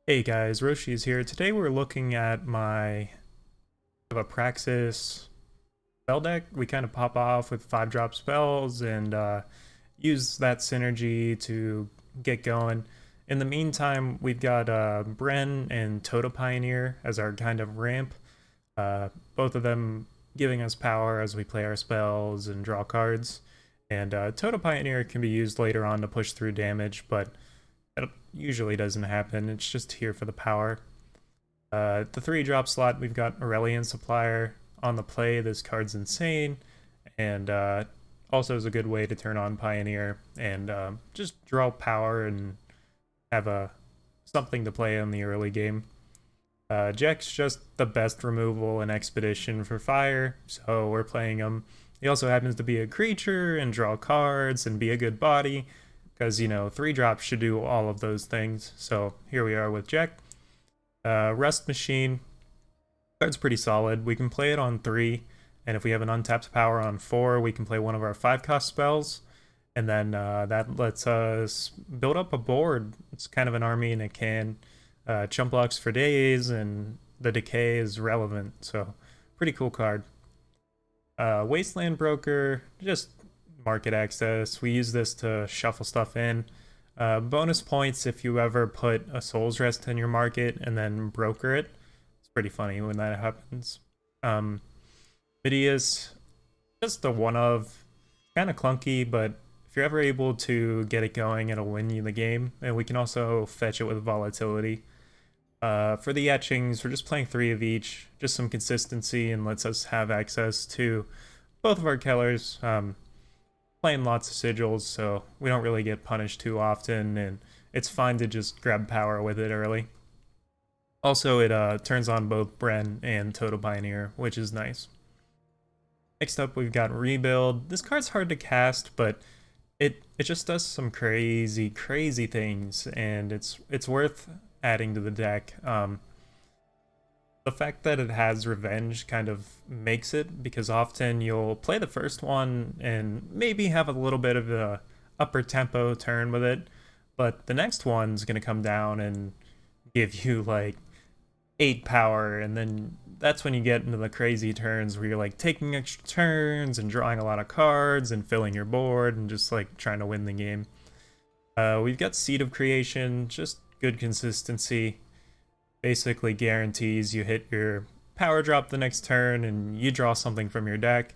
Hey guys, Roshi is here. Today we're looking at my Praxis spell deck. We kind of pop off with 5-drop spells and use that synergy to get going. In the meantime, we've got Brenn and Tota Pioneer as our kind of ramp. Both of them giving us power as we play our spells and draw cards. And Tota Pioneer can be used later on to push through damage, but that usually doesn't happen. It's just here for the power. The 3-drop slot, we've got Auralian Supplier on the play. This card's insane, and also is a good way to turn on Pioneer and just draw power and have something to play in the early game. Jekk's just the best removal in Expedition for fire, so we're playing him. He also happens to be a creature and draw cards and be a good body, because, 3-drops should do all of those things. So here we are with Jekk. Rust Machine. Card's pretty solid. We can play it on 3, and if we have an untapped power on 4, we can play one of our 5-cost spells, and then that lets us build up a board. It's kind of an army in a can. Chump blocks for days, and the decay is relevant, so pretty cool card. Wasteland Broker, just market access. We use this to shuffle stuff in. Bonus points if you ever put a Soul's Rest in your market and then broker it. It's pretty funny when that happens. Midius, just a one of, kind of clunky, but if you're ever able to get it going, it'll win you the game. And we can also fetch it with volatility. For the Etchings, we're just playing 3 of each, just some consistency, and lets us have access to both of our Kellers. Playing lots of sigils, so we don't really get punished too often, and it's fine to just grab power with it early. Also, it turns on both Brenn and Tota Pioneer, which is nice. Next up, we've got Rebuild. This card's hard to cast, but it just does some crazy things, and it's worth adding to the deck. The fact that it has revenge kind of makes it, because often you'll play the first one and maybe have a little bit of a upper tempo turn with it, but the next one's going to come down and give you like 8 power, and then that's when you get into the crazy turns where you're like taking extra turns and drawing a lot of cards and filling your board and just like trying to win the game. We've got Seed of Creation, just good consistency. Basically guarantees you hit your power drop the next turn and you draw something from your deck.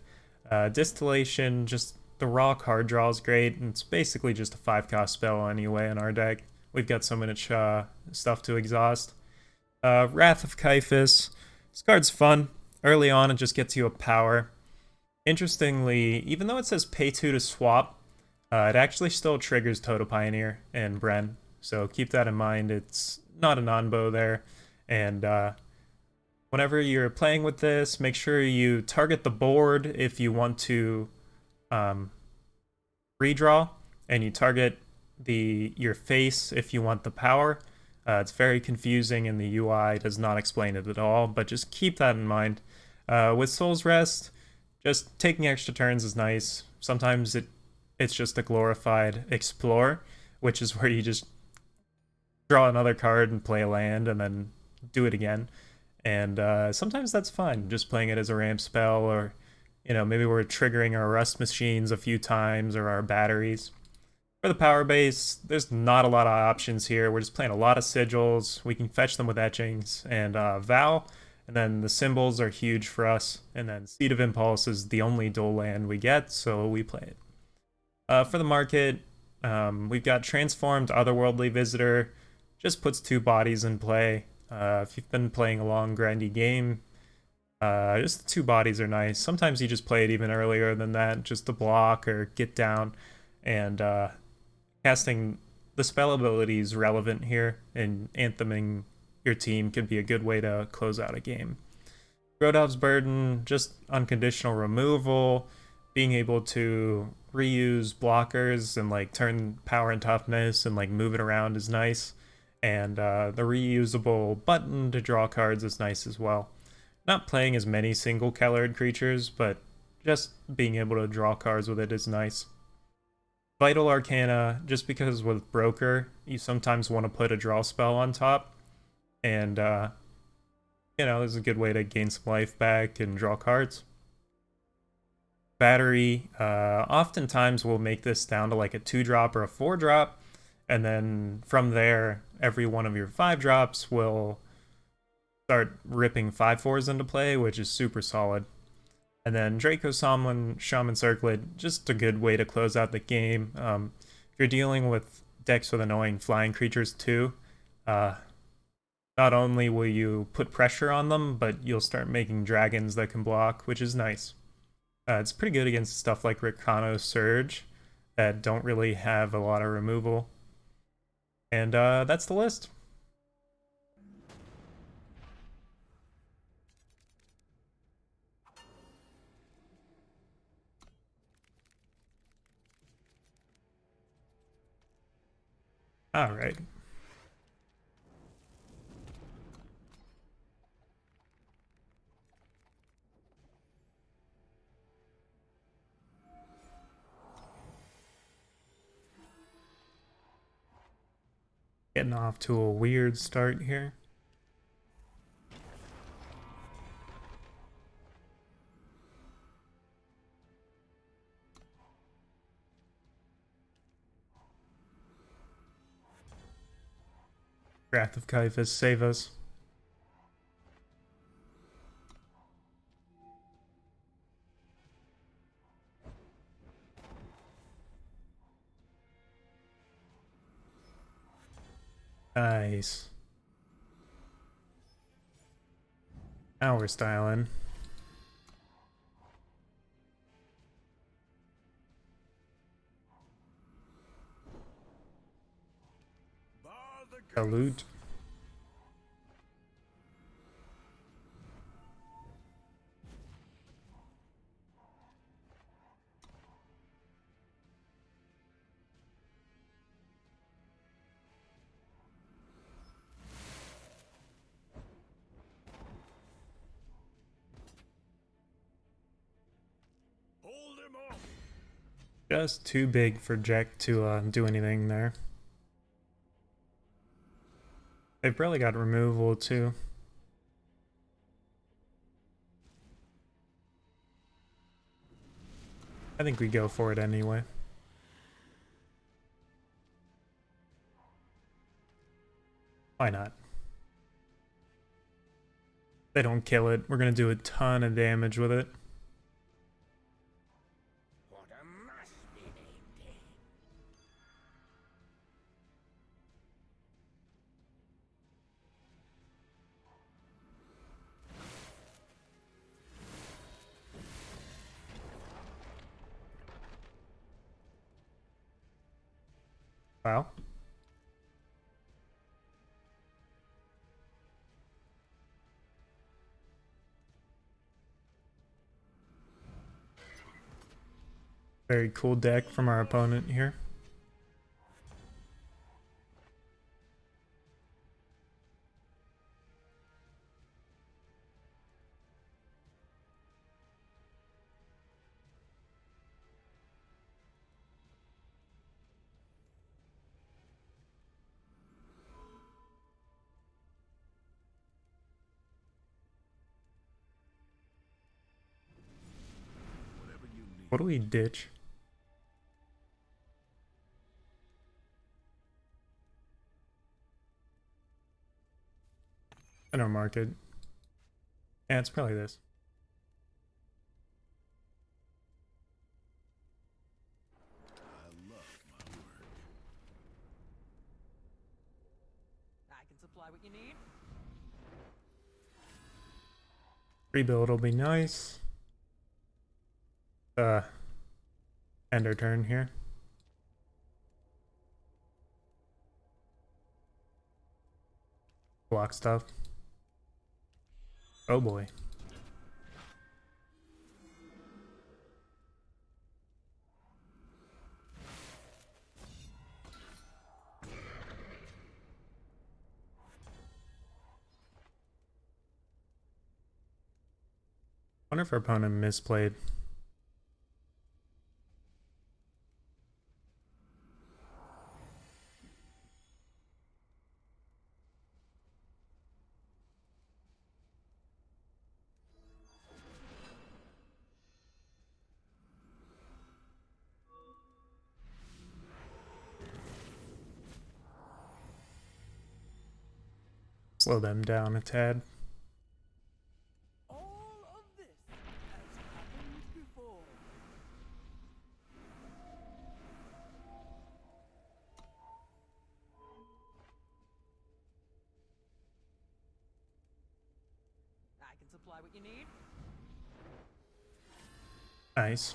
Distillation, just the raw card draw is great, and it's basically just a 5-cost spell anyway in our deck. We've got so much stuff to exhaust. Wrath of Caiphus. This card's fun. Early on, it just gets you a power. Interestingly, even though it says pay 2 to swap, it actually still triggers Tota Pioneer and Brenn, so keep that in mind. It's not a non-bow there. And whenever you're playing with this, make sure you target the board if you want to redraw, and you target your face if you want the power. It's very confusing, and the UI does not explain it at all, but just keep that in mind. With Soul's Rest, just taking extra turns is nice. Sometimes it's just a glorified explore, which is where you just draw another card and play a land and then do it again. And sometimes that's fun, just playing it as a ramp spell, or maybe we're triggering our rust machines a few times, or our batteries. For the power base, there's not a lot of options here. We're just playing a lot of sigils. We can fetch them with Etchings and Vow, and then the symbols are huge for us, and then Seed of Impulse is the only dual land we get, so we play it. For the market, we've got Transformed Otherworldly Visitor. Just puts 2 bodies in play. If you've been playing a long, grindy game, just the 2 bodies are nice. Sometimes you just play it even earlier than that, just to block or get down. And casting the spell ability is relevant here, and antheming your team could be a good way to close out a game. Rodov's Burden, just unconditional removal, being able to reuse blockers and like turn power and toughness and like move it around is nice. And the reusable button to draw cards is nice as well. Not playing as many single colored creatures, but just being able to draw cards with it is nice. Vital Arcana, just because with Broker, you sometimes want to put a draw spell on top. And you know, this is a good way to gain some life back and draw cards. Battery, oftentimes we'll make this down to like a 2-drop or a 4-drop, and then from there, every one of your 5-drops will start ripping 5/4s into play, which is super solid. And then Draco Shaman Circlet, just a good way to close out the game. If you're dealing with decks with annoying flying creatures too, not only will you put pressure on them, but you'll start making dragons that can block, which is nice. It's pretty good against stuff like Ricano Surge that don't really have a lot of removal. And that's the list. All right. Getting off to a weird start here. Wrath of Caiphus, save us. Nice. Now we're styling. Salute. Just too big for Jekk to do anything there. They've probably got removal too. I think we go for it anyway. Why not? They don't kill it. We're gonna do a ton of damage with it. Wow. Very cool deck from our opponent here. What do we ditch? I don't mark it. Yeah, it's probably this. I can supply what you need. Rebuild will be nice. End our turn here. Block stuff. Oh boy. Wonder if our opponent misplayed. Slow them down a tad. All of this has happened before. I can supply what you need. Nice.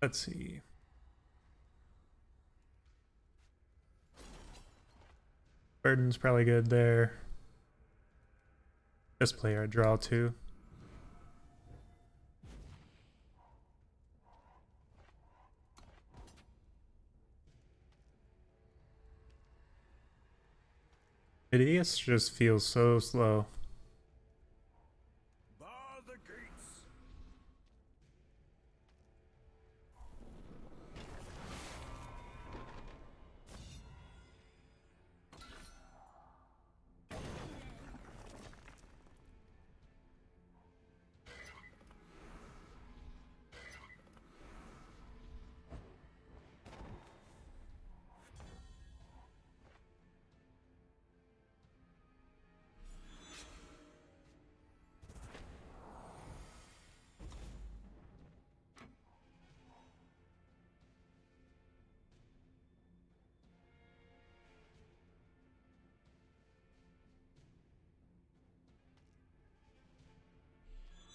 Let's see. Burden's probably good there. Just play our draw too. Idiot just feels so slow. Bar the gates.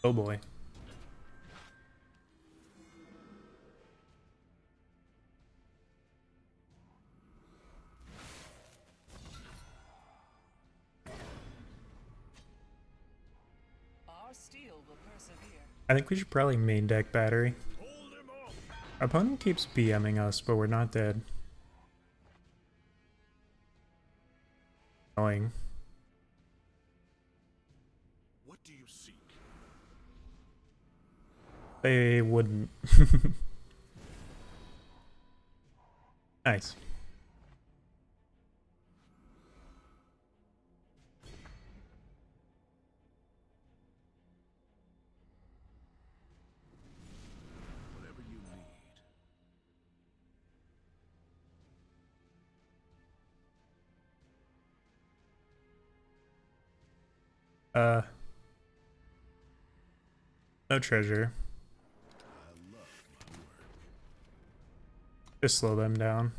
Oh boy. Our steel will persevere. I think we should probably main deck battery. Hold him off. Our opponent keeps BMing us, but we're not dead. Annoying. What do you seek? They wouldn't. Nice. Whatever you need. No treasure. I love my work. Just slow them down.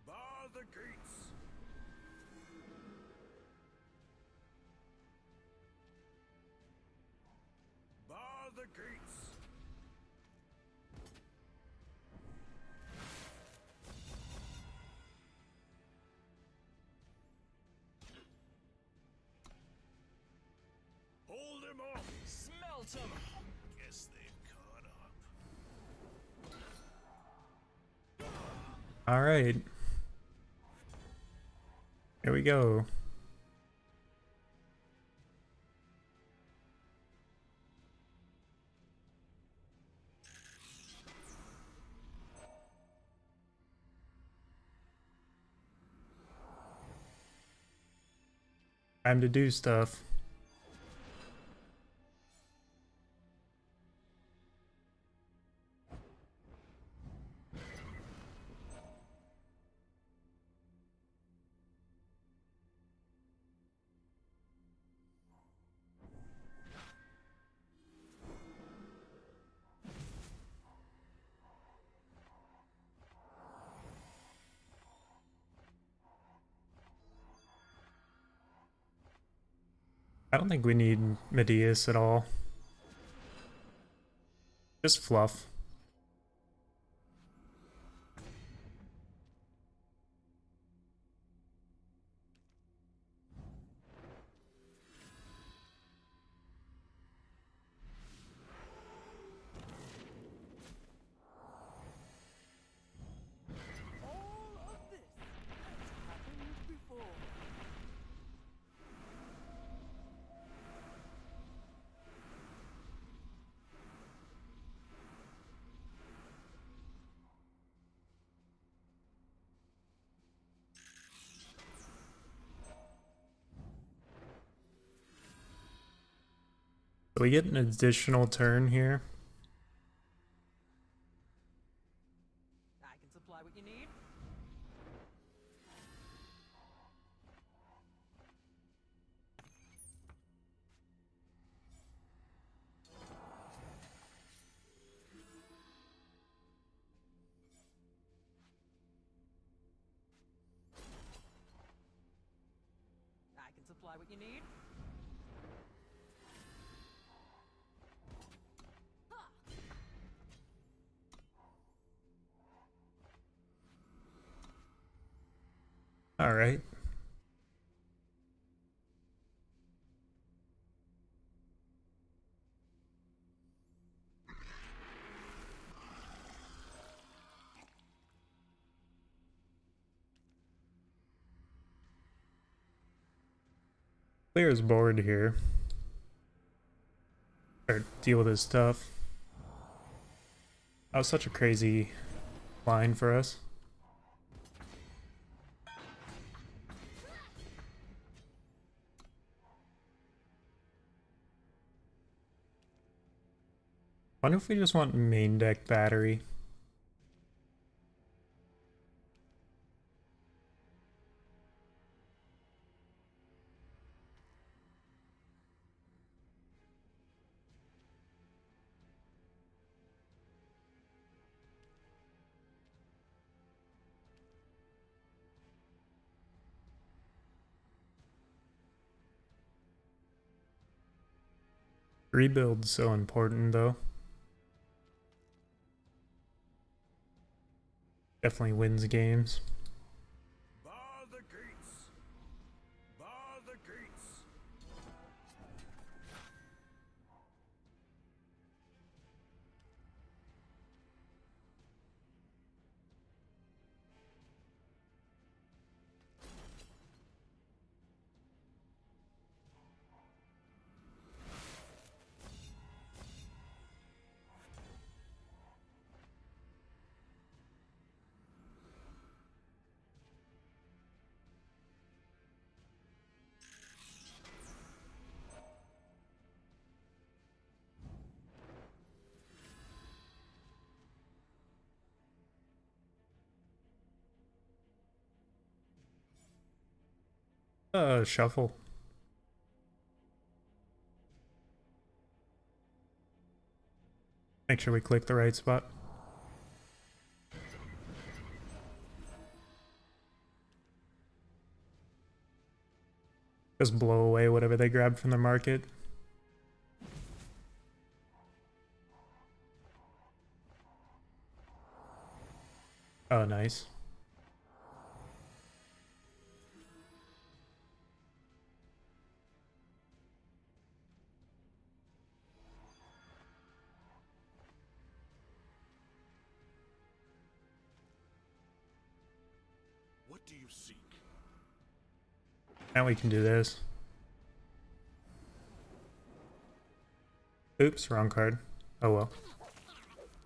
Bar the gates. Bar the gates. Hold him off. Smelt him. Guess they've caught up. Alright. Here we go. Time to do stuff. I don't think we need Medius at all. Just fluff. All of this has happened before. we get an additional turn here. I can supply what you need. I can supply what you need. All right. Clear his board here. Or deal with his stuff. That was such a crazy line for us. Wonder if we just want main deck battery. Rebuild's so important though. Definitely wins games. Bar the gates. Bar the gates. Shuffle. Make sure we click the right spot. Just blow away whatever they grab from the market. Oh, nice. What do you seek? Now we can do this. Oops, wrong card. Oh well.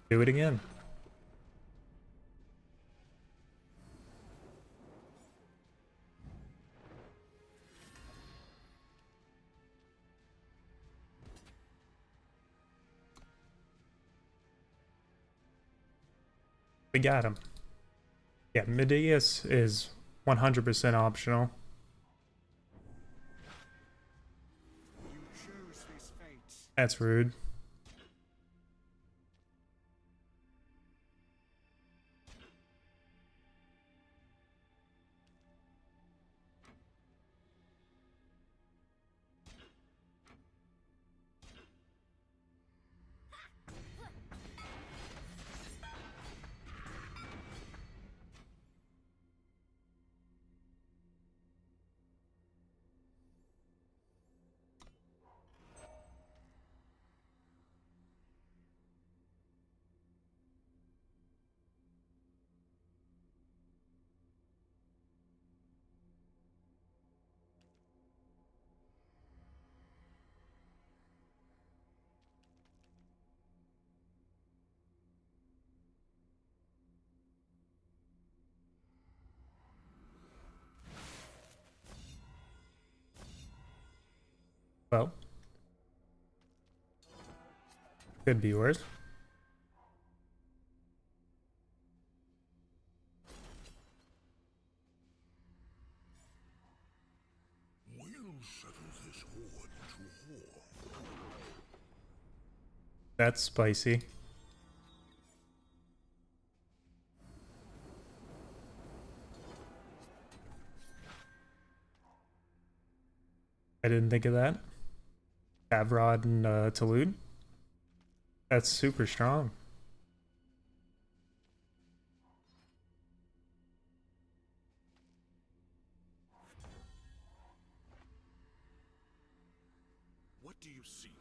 Do it again. We got him. Yeah, Medius is 100% optional. You choose this fate. That's rude. Well, Could be worse. We'll settle this horde to whore. That's spicy. I didn't think of that. Avrod and Talud. That's super strong. What do you seek?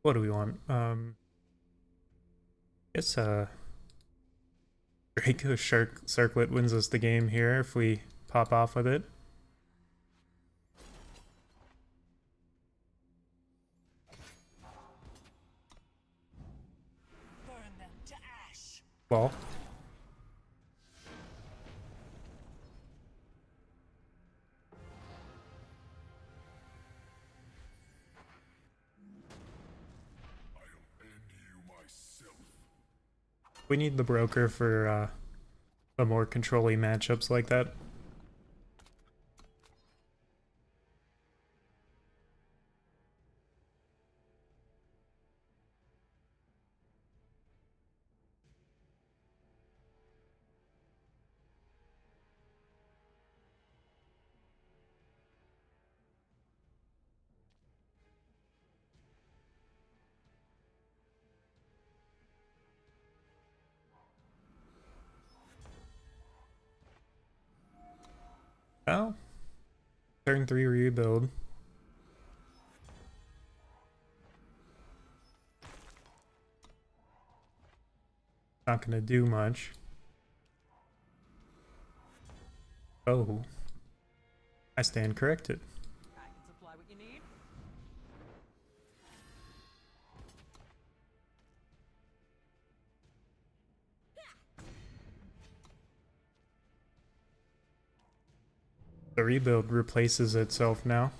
What do we want? Guess Draco Circlet wins us the game here if we pop off with it. Burn them to ash. Well, I'll end you myself. we need the broker for the more controlling matchups like that. Oh, turn 3 rebuild. Not gonna do much. Oh, I stand corrected. I can supply what you need. The rebuild replaces itself now.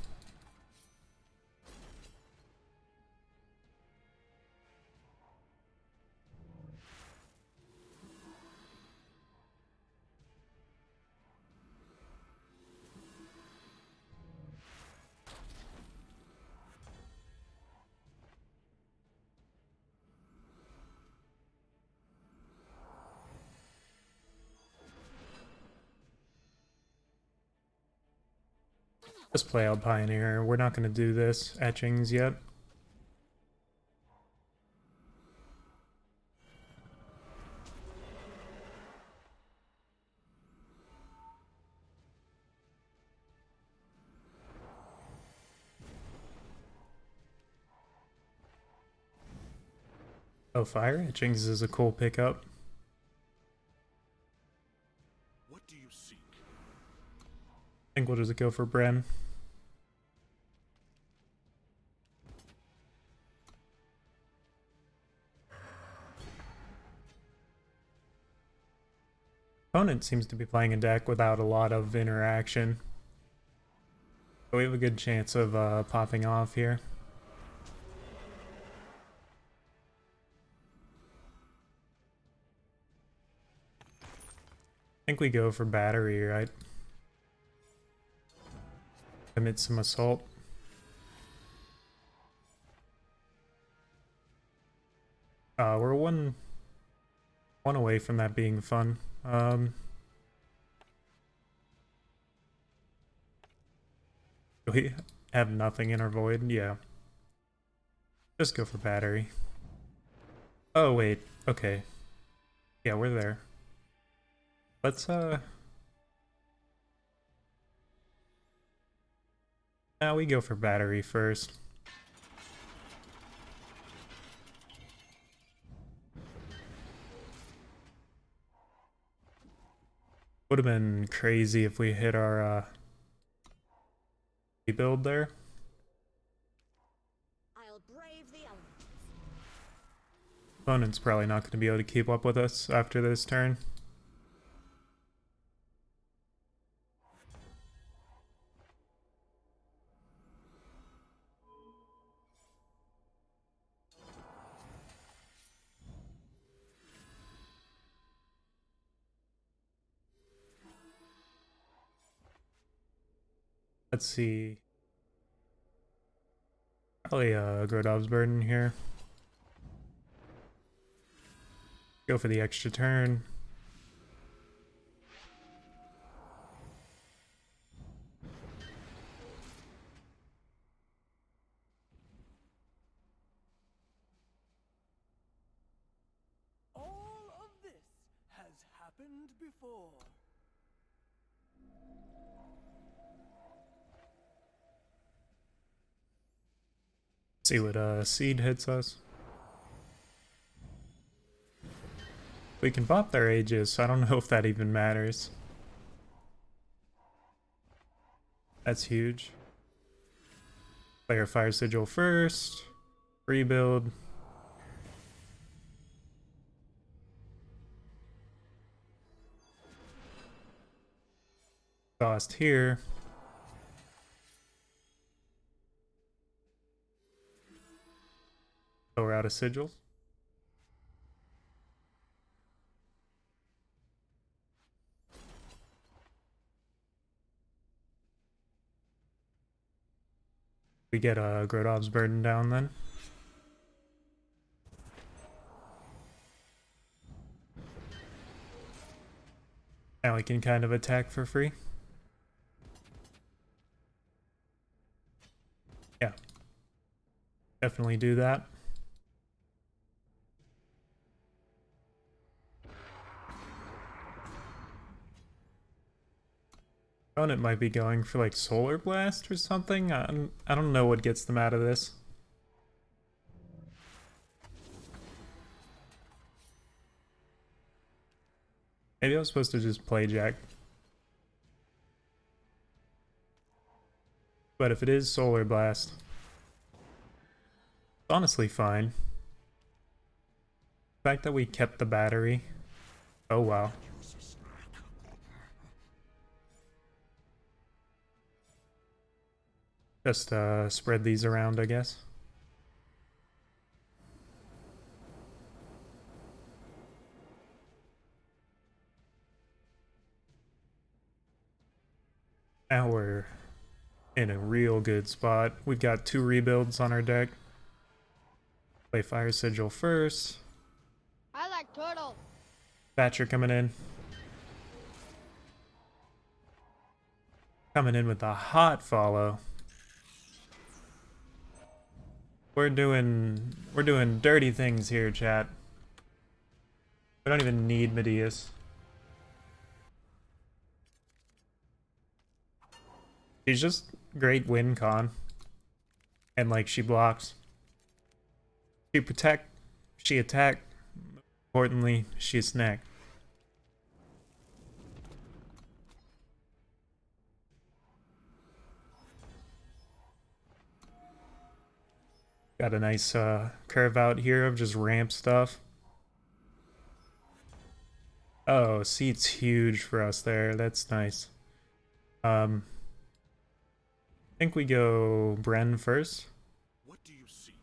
Let's play out Pioneer. We're not going to do this Etchings yet. Oh, Fire Etchings is a cool pickup. What do you seek? I think we'll just go for Brenn. Opponent seems to be playing a deck without a lot of interaction. So we have a good chance of popping off here. I think we go for battery, right? Commit some assault. We're one away from that being fun. Do we have nothing in our void? Yeah. Just go for battery. Oh wait, okay. Yeah, we're there. Let's now we go for battery first. Would have been crazy if we hit our rebuild there. I'll brave the elements. Opponent's probably not going to be able to keep up with us after this turn. Let's see. Probably Grodov's Burden here. Go for the extra turn. All of this has happened before. See what seed hits us. We can pop their ages, so I don't know if that even matters. That's huge. Player Fire Sigil first. Rebuild. Exhaust here. So we're out of sigils. We get Grodov's Burden down then. Now we can kind of attack for free. Yeah. Definitely do that. Opponent might be going for like Solar Blast or something. I don't know what gets them out of this. Maybe I was supposed to just play Jekk. But if it is Solar Blast, it's honestly fine. The fact that we kept the battery. Oh wow. Just spread these around, I guess. Now we're in a real good spot. We've got 2 rebuilds on our deck. Play Fire Sigil first. I like turtle. Thatcher coming in. Coming in with a hot follow. We're doing dirty things here, chat. We don't even need Medius. She's just great win con. And like she blocks. She protect, she attack. Importantly, she snack. Got a nice curve out here of just ramp stuff. Oh, seat's huge for us there. That's nice. I think we go Brenn first. What do you seek?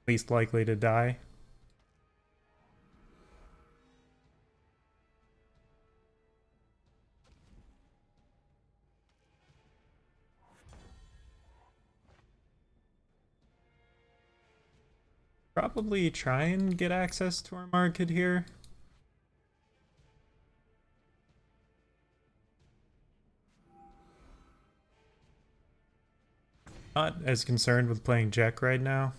Least likely to die. Probably try and get access to our market here. Not as concerned with playing Jekk right now.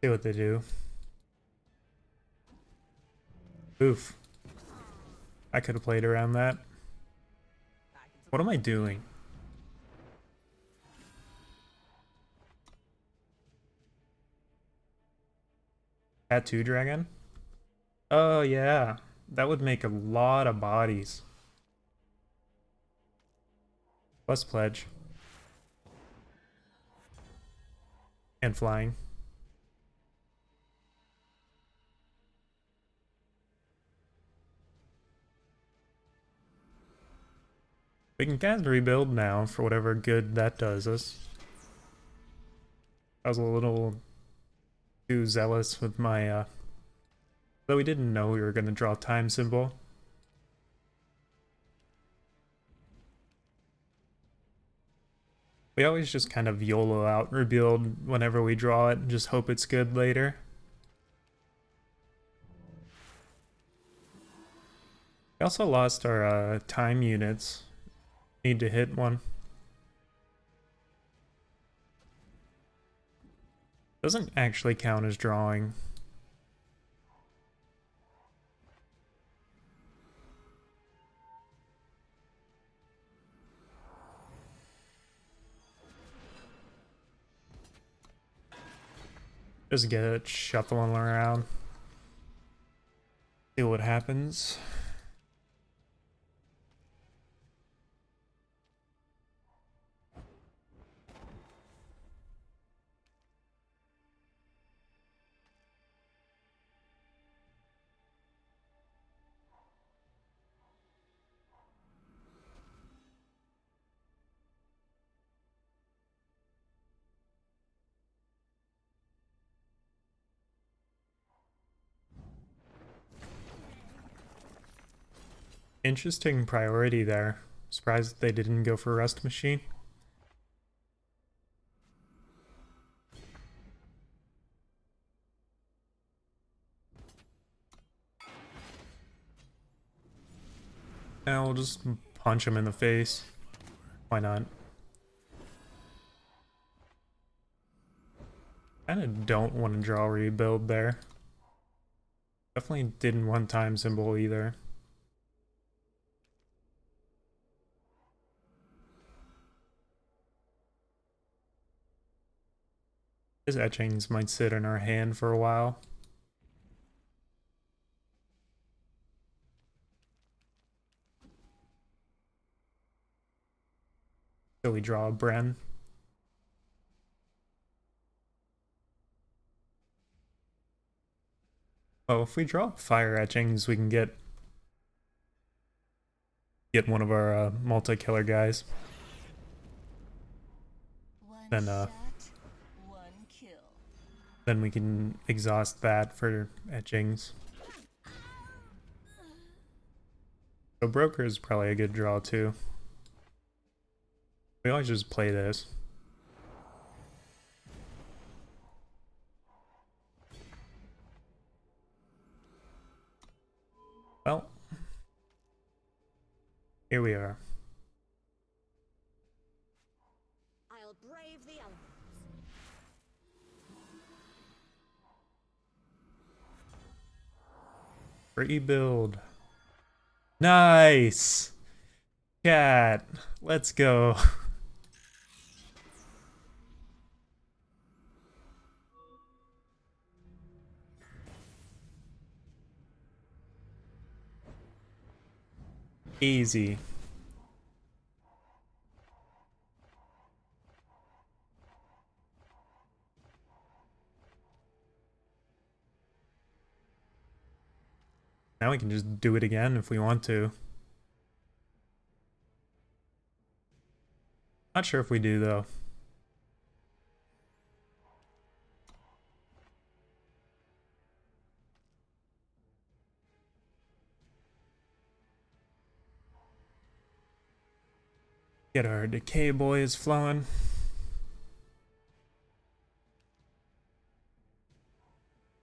See what they do. Oof. I could have played around that. What am I doing? Tattoo Dragon? Oh yeah. That would make a lot of bodies. Plus pledge. And flying. We can kind of rebuild now for whatever good that does us. I was a little too zealous with my, though we didn't know we were going to draw time symbol. We always just kind of YOLO out rebuild whenever we draw it and just hope it's good later. We also lost our time units. Need to hit one. Doesn't actually count as drawing. Just get it shuffling around. See what happens. Interesting priority there. Surprised they didn't go for Rust Machine. Now we'll just punch him in the face. Why not? Kinda don't want to draw rebuild there. Definitely didn't want time symbol either. His etchings might sit in our hand for a while. So we draw a Brenn. Oh, if we draw fire etchings, we can get one of our multi-killer guys. Then then we can exhaust that for etchings. So Broker is probably a good draw too. We always just play this. Well, here we are. I'll brave the elements. Rebuild. Nice! Chat, let's go. Easy. Now we can just do it again if we want to. Not sure if we do though. Get our decay boys flowing.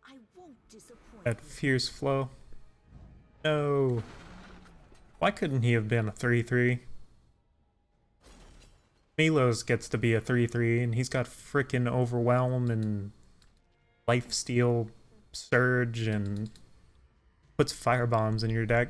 I won't disappoint. That fierce flow. No. Why couldn't he have been a 3-3? Milos gets to be a 3-3 and he's got frickin' Overwhelm and Lifesteal Surge and puts firebombs in your deck.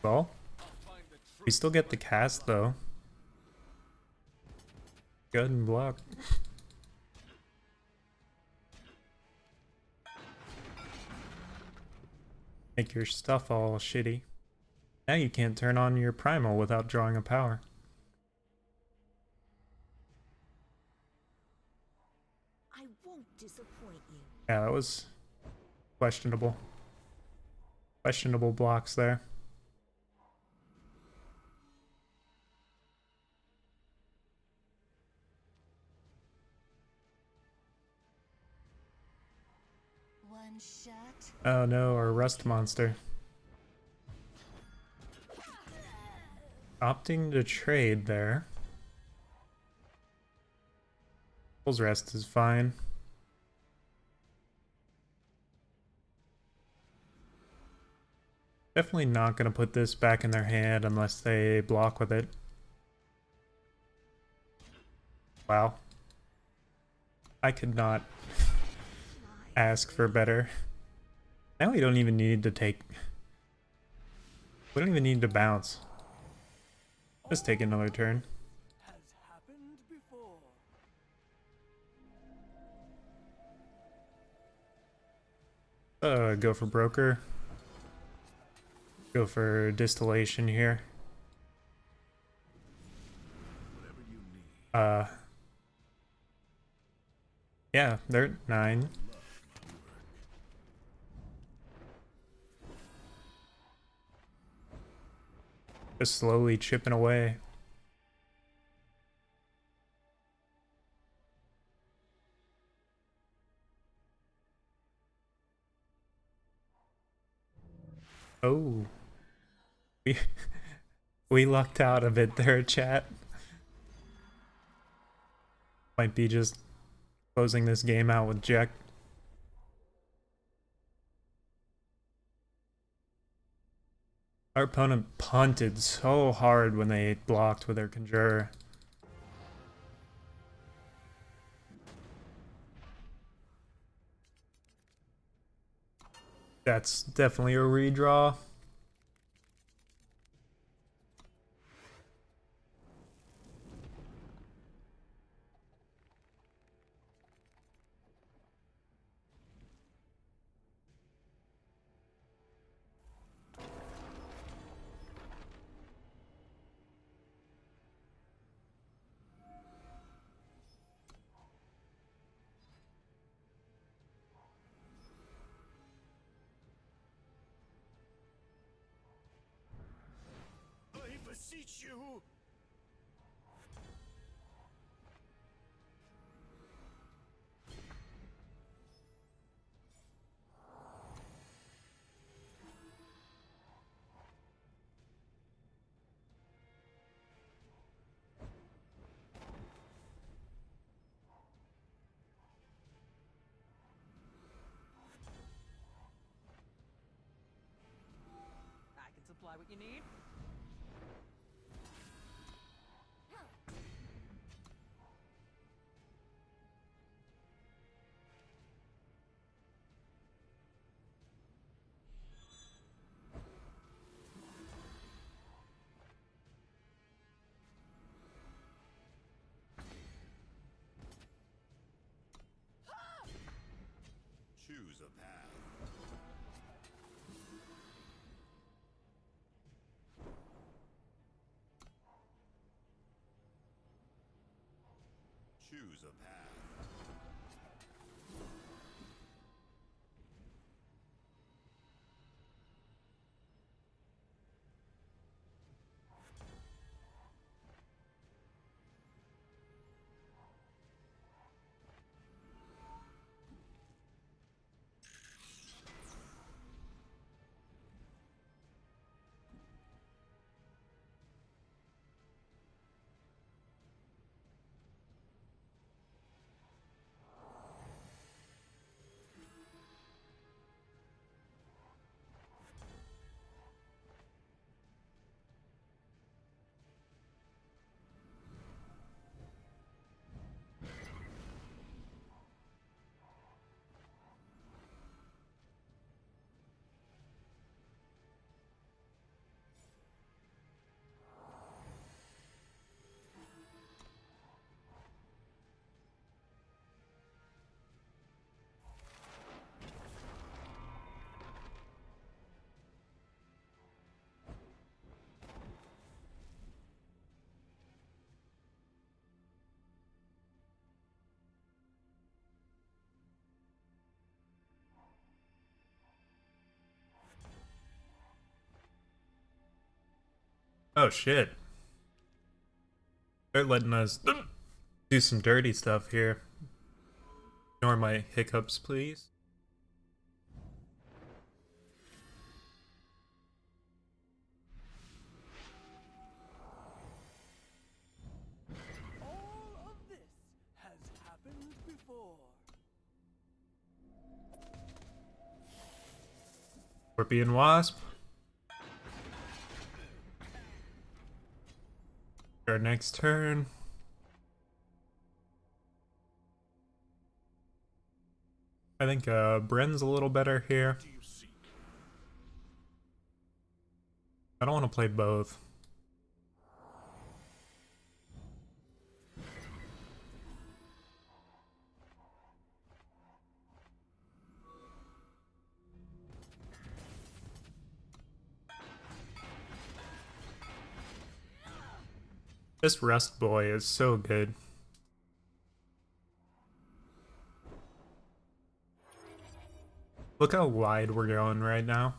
Well, We still get the cast though. Go ahead and block. Make your stuff all shitty. Now you can't turn on your primal without drawing a power. I won't disappoint you. Yeah, that was questionable. Questionable blocks there. One shot. Oh no, our rust monster. Opting to trade there. Full's rest is fine. Definitely not going to put this back in their hand unless they block with it. Wow. I could not ask for better. Now we don't even need to take... We don't even need to bounce. Just take another turn. Has happened before. Go for broker. Go for distillation here. Yeah, they're at 9. Just slowly chipping away. Oh. We lucked out a bit there, chat. Might be just closing this game out with Jekk. Our opponent punted so hard when they blocked with their Conjurer. That's definitely a redraw. I beseech you! I can supply what you need. Choose a path. Choose a path. Oh shit. They're letting us do some dirty stuff here. Ignore my hiccups, please. All of this has happened before. Scorpion Wasp. Our next turn. I think Brenn's a little better here. I don't want to play both. This Rust Boy is so good. Look how wide we're going right now.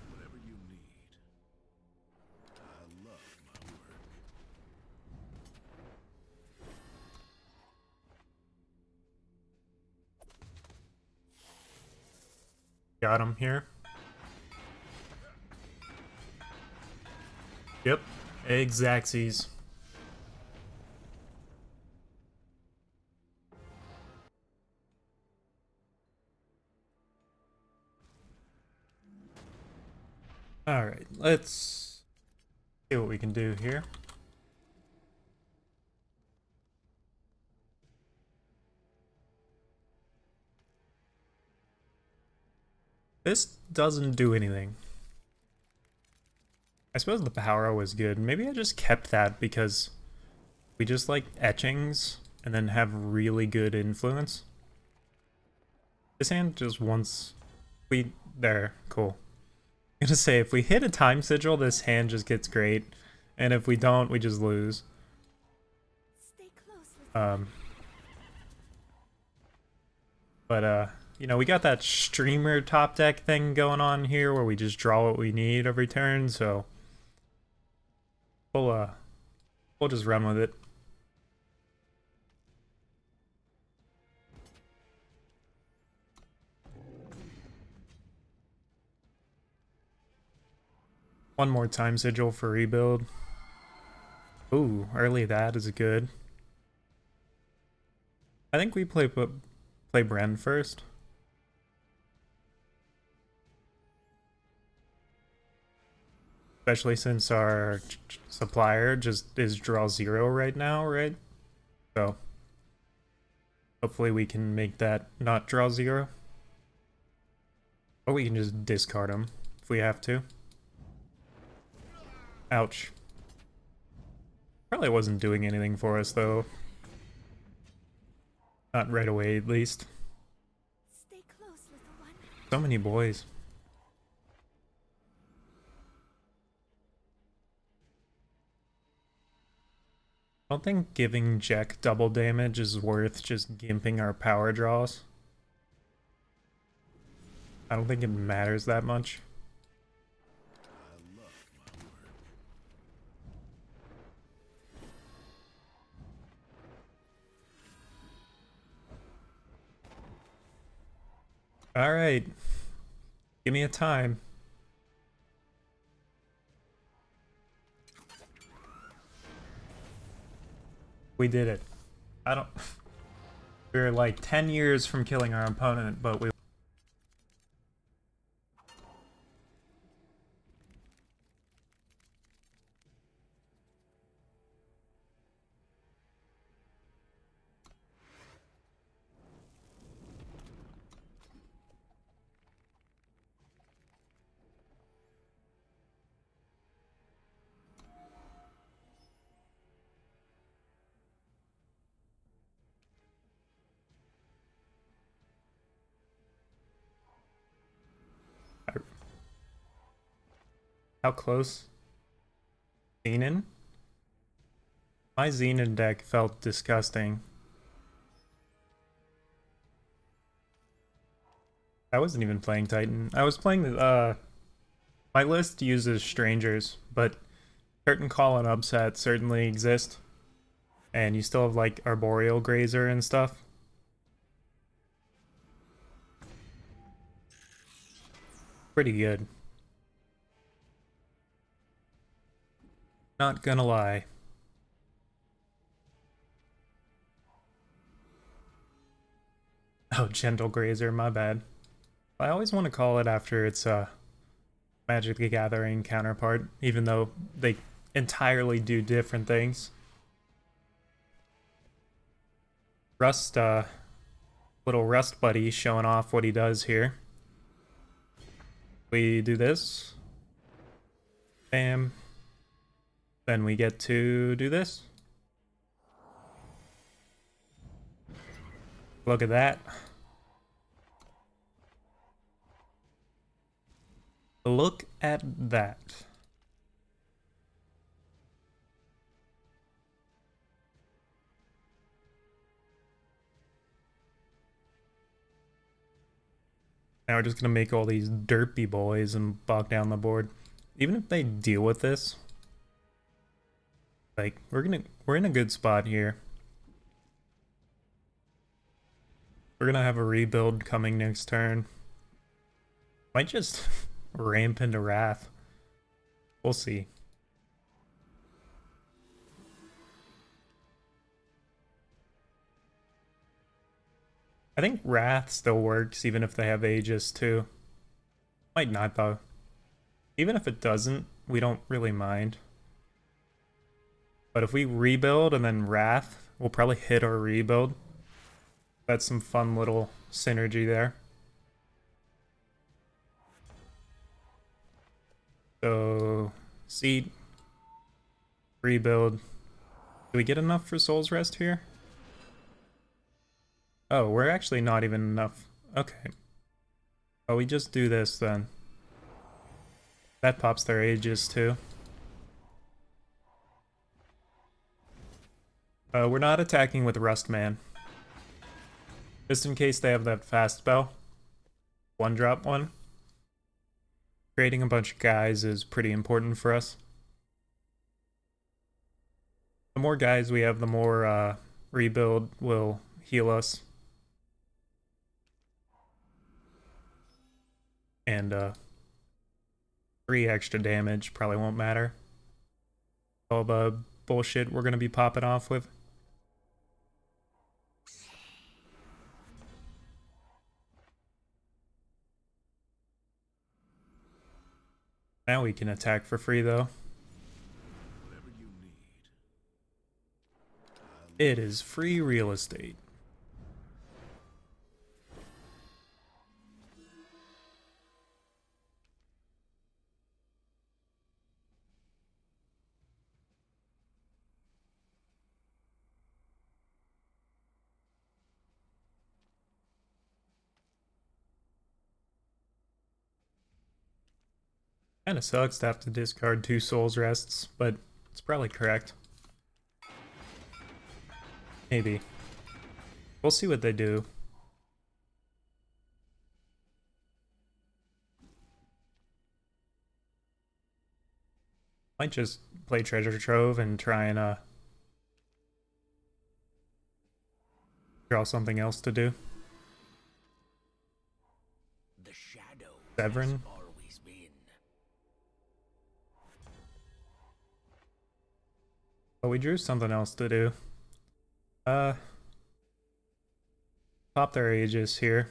Whatever you need. I love my work. Got him here. Yep, Xaxes. Alright, let's see what we can do here. This doesn't do anything. I suppose the power was good. Maybe I just kept that because we just like Etchings and then have really good influence. This hand just wants... There, cool. I'm gonna say, if we hit a time sigil, this hand just gets great. And if we don't, we just lose. Stay close with But you know, we got that streamer top deck thing going on here where we just draw what we need every turn, so we'll just run with it. One more time sigil for rebuild. Ooh, early that is good. I think we play Brenn first. Especially since our supplier just is draw 0 right now, right? So hopefully we can make that not draw 0. Or we can just discard him if we have to. Ouch. Probably wasn't doing anything for us though. Not right away at least. Stay close, little one. So many boys. I don't think giving Jekk double damage is worth just gimping our power draws. I don't think it matters that much. I love my work. Alright. Give me a time. We did it. I don't... We're like 10 years from killing our opponent, but we... How close? Xenon? My Xenon deck felt disgusting. I wasn't even playing Titan. I was playing my list uses strangers, but curtain call and upset certainly exist. And you still have like Arboreal Grazer and stuff. Pretty good. Not gonna lie. Oh, Gentle Grazer, my bad. I always want to call it after its Magic the Gathering counterpart, even though they entirely do different things. Rust, little Rust buddy showing off what he does here. We do this. Bam. Then we get to do this. Look at that. Look at that. Now we're just gonna make all these derpy boys and bog down the board. Even if they deal with this, like we're in a good spot here. We're gonna have a rebuild coming next turn. Might just ramp into Wrath. We'll see. I think Wrath still works even if they have Aegis too. Might not though. Even if it doesn't, we don't really mind. But if we rebuild and then Wrath, we'll probably hit our rebuild. That's some fun little synergy there. So, seed, rebuild. Do we get enough for Soul's Rest here? Oh, we're actually not even enough. Okay. Oh, we just do this then. That pops their Aegis too. We're not attacking with Rustman. Just in case they have that fast spell. One drop one. Creating a bunch of guys is pretty important for us. The more guys we have, the more rebuild will heal us. And 3 extra damage probably won't matter. All the bullshit we're gonna be popping off with. Now we can attack for free though. Whatever you need. It is free real estate. Kinda sucks to have to discard 2 Soul's Rests, but it's probably correct. Maybe. We'll see what they do. Might just play Treasure Trove and try and draw something else to do. The shadow Severin? has always been. But we drew something else to do. Pop their Aegis here.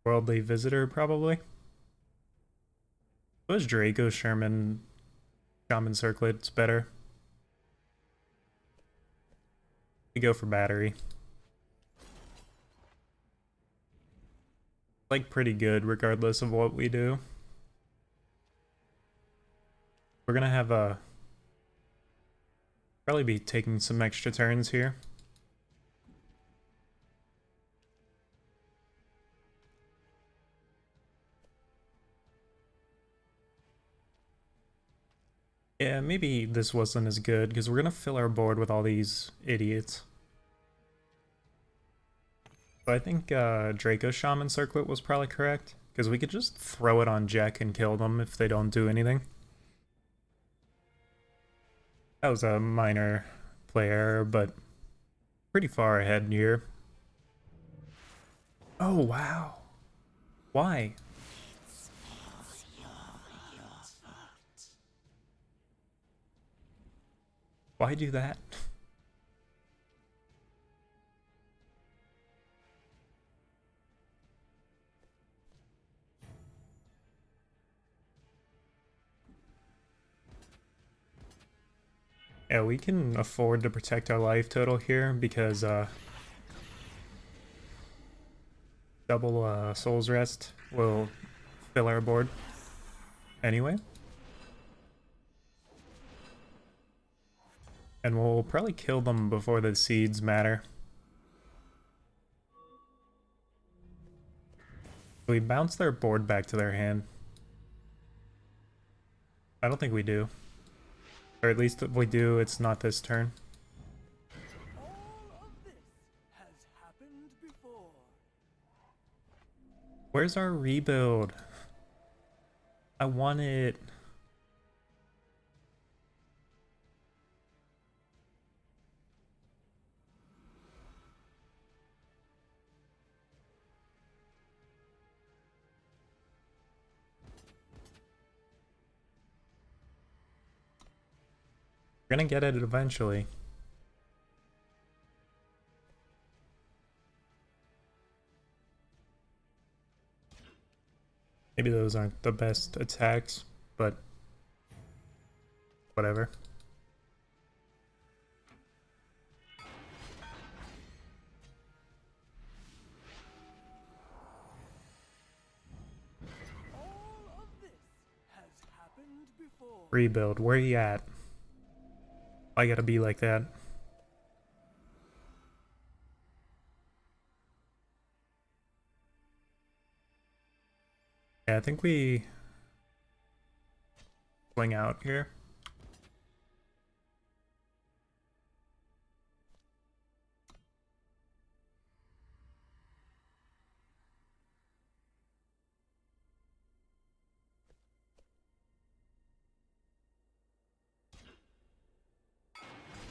Worldly Visitor, probably. It was Draco, Sherman, Shaman Circlet's better. We go for battery. Like pretty good regardless of what we do. We're gonna have a probably be taking some extra turns here. Yeah, maybe this wasn't as good because we're gonna fill our board with all these idiots. But I think Draco Shaman Circlet was probably correct because we could just throw it on Jekk and kill them if they don't do anything. That was a minor play error, but pretty far ahead here. Oh, wow. Why? Why do that? Yeah, we can afford to protect our life total here because double Soul's Rest will fill our board anyway. And we'll probably kill them before the seeds matter. We bounce their board back to their hand. I don't think we do. Or at least if we do, it's not this turn. All of this has happened before. Where's our rebuild? I want it. We're gonna get it eventually. Maybe those aren't the best attacks, but whatever. All of this has happened before. Rebuild, where you at? I gotta be like that. Yeah, I think we swing out here.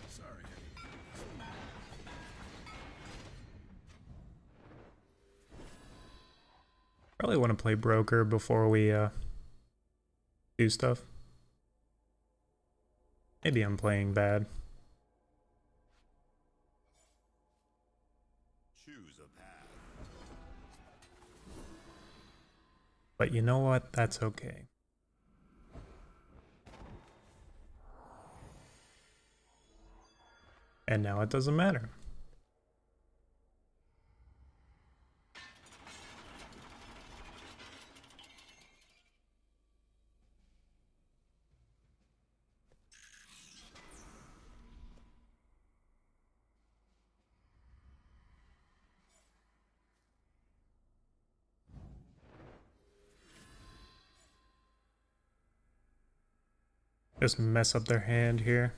Sorry. Probably want to play broker before we do stuff. Maybe I'm playing bad. Choose a path. But you know what? That's okay. And now it doesn't matter. Just mess up their hand here.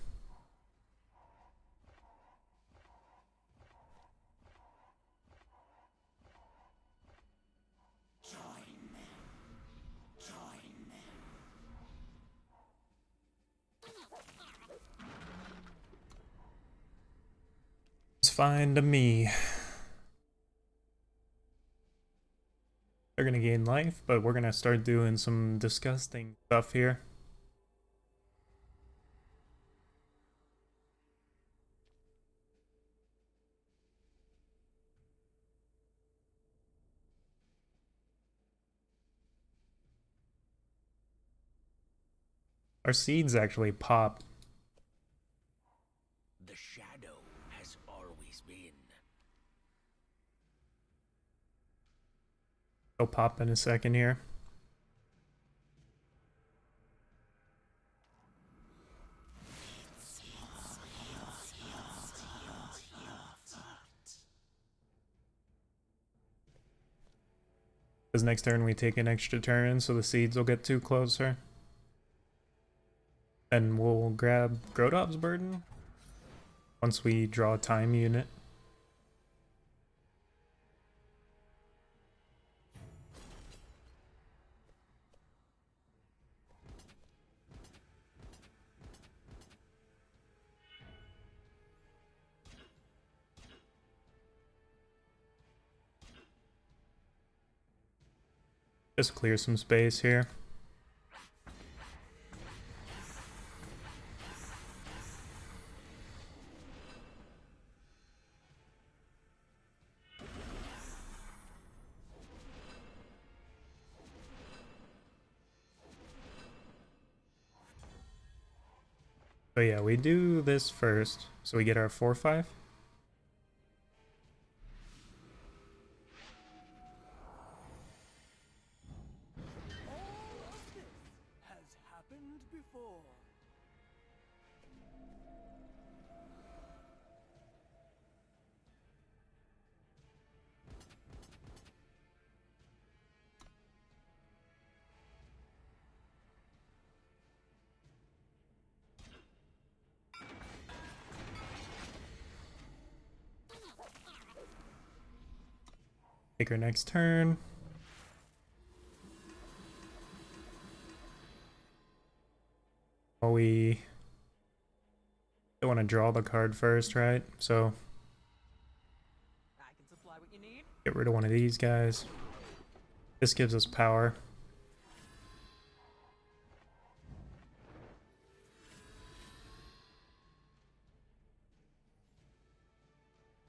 It's fine to me. They're gonna gain life, but we're gonna start doing some disgusting stuff here. Our seeds actually pop. The the shadow has always been. He'll pop in a second here. Because next turn we take an extra turn, so the seeds will get too closer. And we'll grab Grodov's Burden once we draw a time unit. Just clear some space here. So yeah, we do this first, so we get our 4/5. All of this has happened before. Take our next turn. Well, we don't want to draw the card first, right? So I can supply what you need. get rid of one of these guys. This gives us power.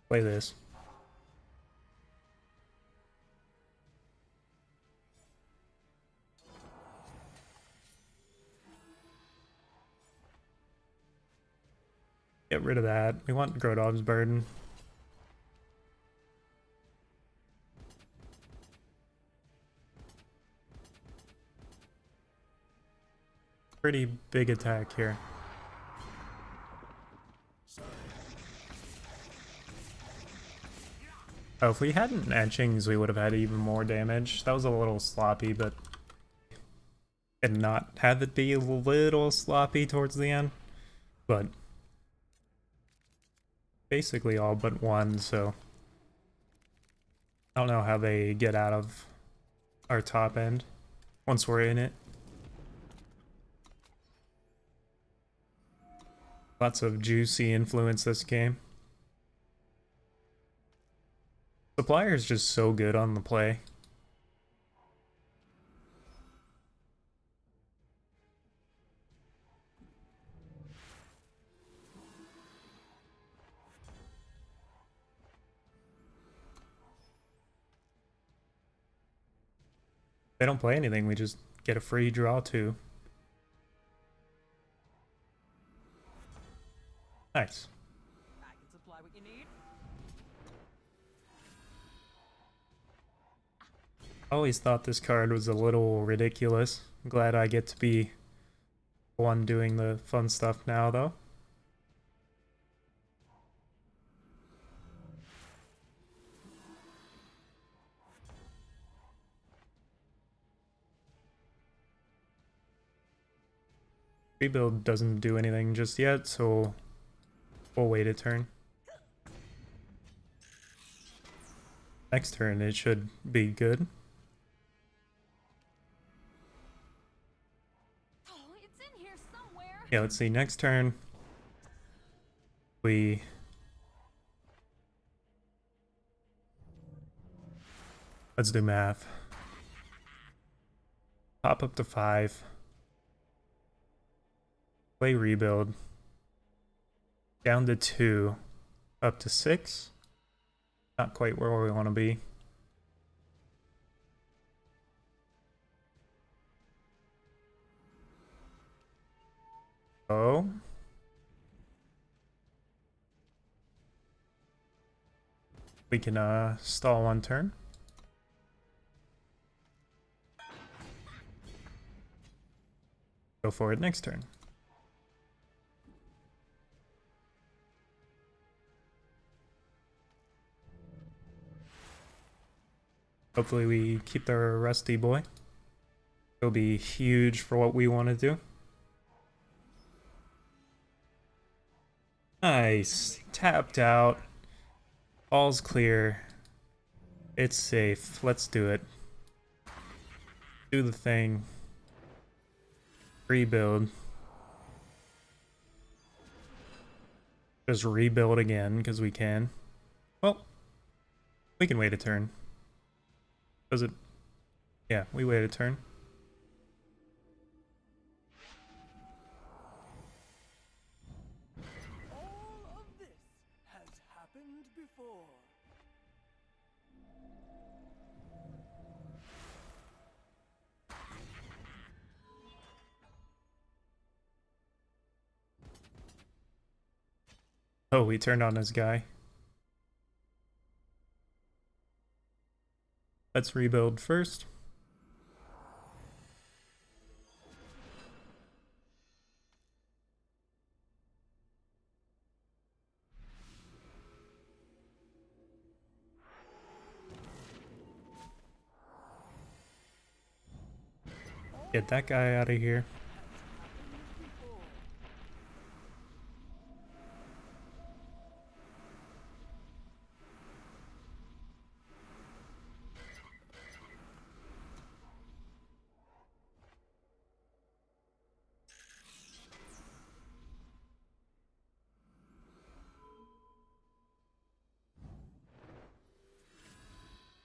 Play this. Get rid of that. We want Grodov's Burden. Pretty big attack here. Oh, if we hadn't Etchings, we would have had even more damage. That was a little sloppy, but... and not have it be a little sloppy towards the end. But... basically all but one, so... I don't know how they get out of our top end once we're in it. Lots of juicy influence this game. Supplier is just so good on the play. They don't play anything, we just get a free draw too. Nice. I can supply what you need. I always thought this card was a little ridiculous. I'm glad I get to be the one doing the fun stuff now, though. Rebuild doesn't do anything just yet, so we'll wait a turn. Next turn it should be good. Oh, it's in here somewhere. Yeah, let's see. Next turn, let's do math. Pop up to 5. Play rebuild. Down to 2. Up to 6. Not quite where we want to be. Oh. We can stall one turn. Go for it next turn. Hopefully we keep the rusty boy. It'll be huge for what we want to do. Nice. Tapped out. All's clear. It's safe. Let's do it. Do the thing. Rebuild. Just rebuild again, because we can. Well, we can wait a turn. Does it? Yeah, we wait a turn. All of this has happened before. Oh, we turned on his guy. Let's rebuild first. Get that guy out of here.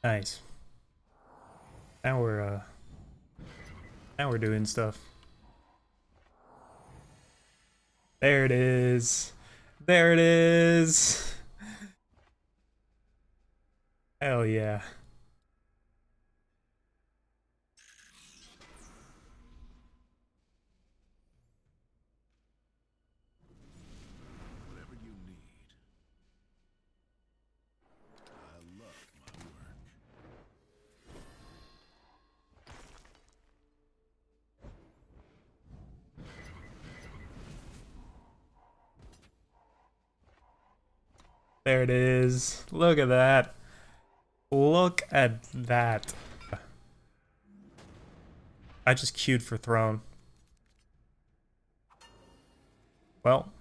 Nice. Now we're doing stuff. There it is. There it is. Hell yeah. Whatever you need. I love my work. There it is. Look at that. Look at that. I just queued for throne. Well,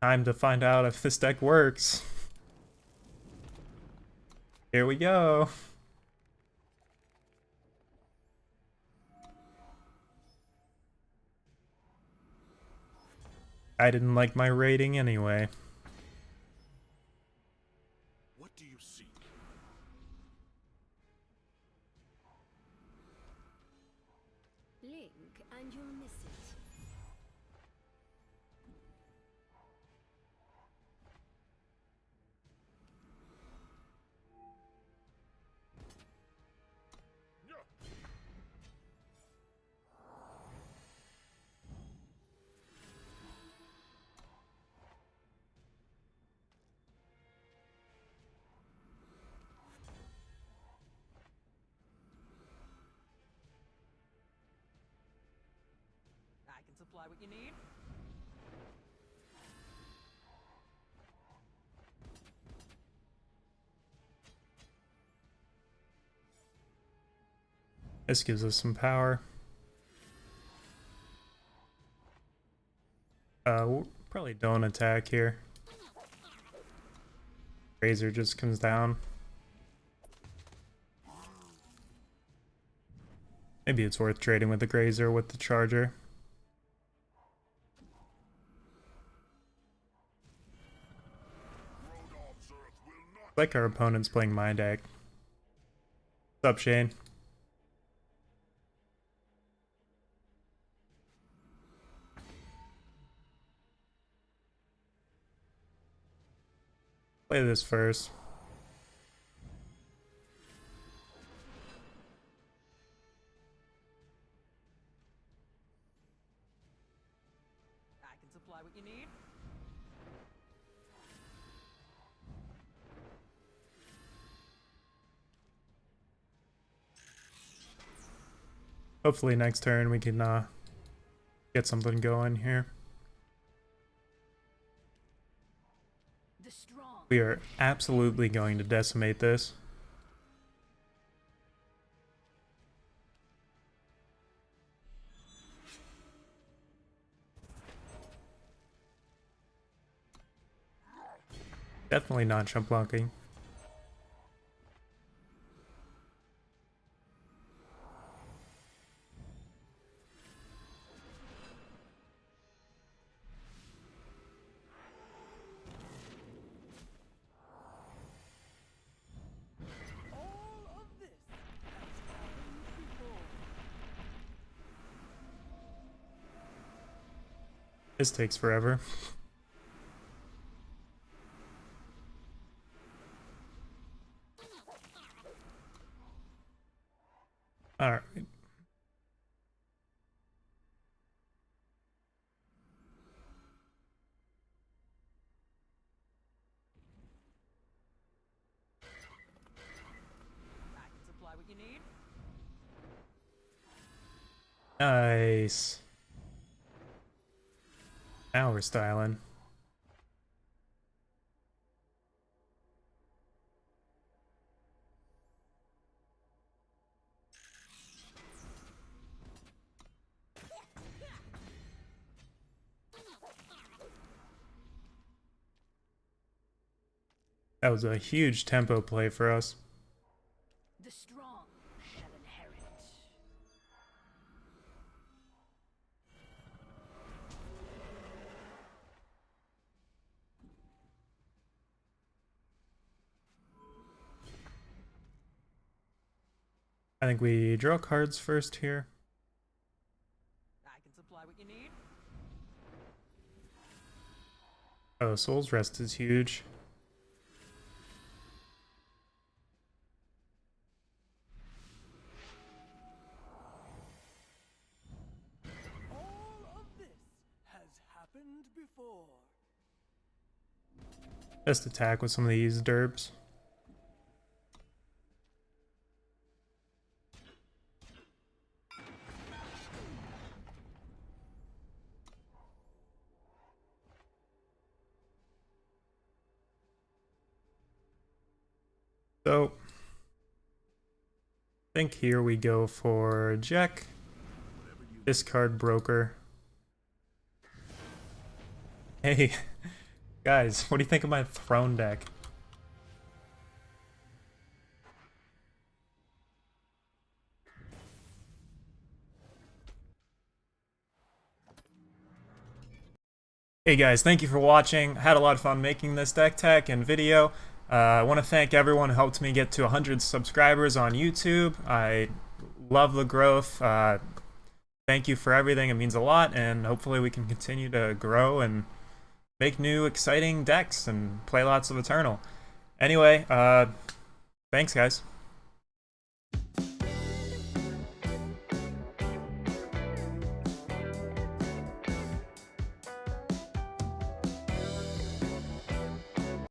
time to find out if this deck works. Here we go. I didn't like my rating anyway. What do you seek? Blink and you'll miss it. I can supply what you need. This gives us some power. We'll probably don't attack here. Razor just comes down. Maybe it's worth trading with the Grazer with the Charger. Like our opponent's playing my deck. What's up, Shane? Play this first. I can supply what you need. Hopefully next turn we can get something going here. The strong. We are absolutely going to decimate this. Definitely not jump blocking. All of this has happened before. This takes forever. Alright. I can supply what you need. Nice. Now we're styling. That was a huge tempo play for us. The strong shall inherit. I think we draw cards first here. I can supply what you need. Oh, Soul's Rest is huge. All of this has happened before. Best attack with some of these derbs. So, I think here we go for Jekk, discard Broker. Hey, guys, what do you think of my throne deck? Hey guys, thank you for watching. I had a lot of fun making this deck tech and video. I want to thank everyone who helped me get to 100 subscribers on YouTube. I love the growth. Thank you for everything. It means a lot, and hopefully we can continue to grow and make new exciting decks and play lots of Eternal. Anyway, thanks guys.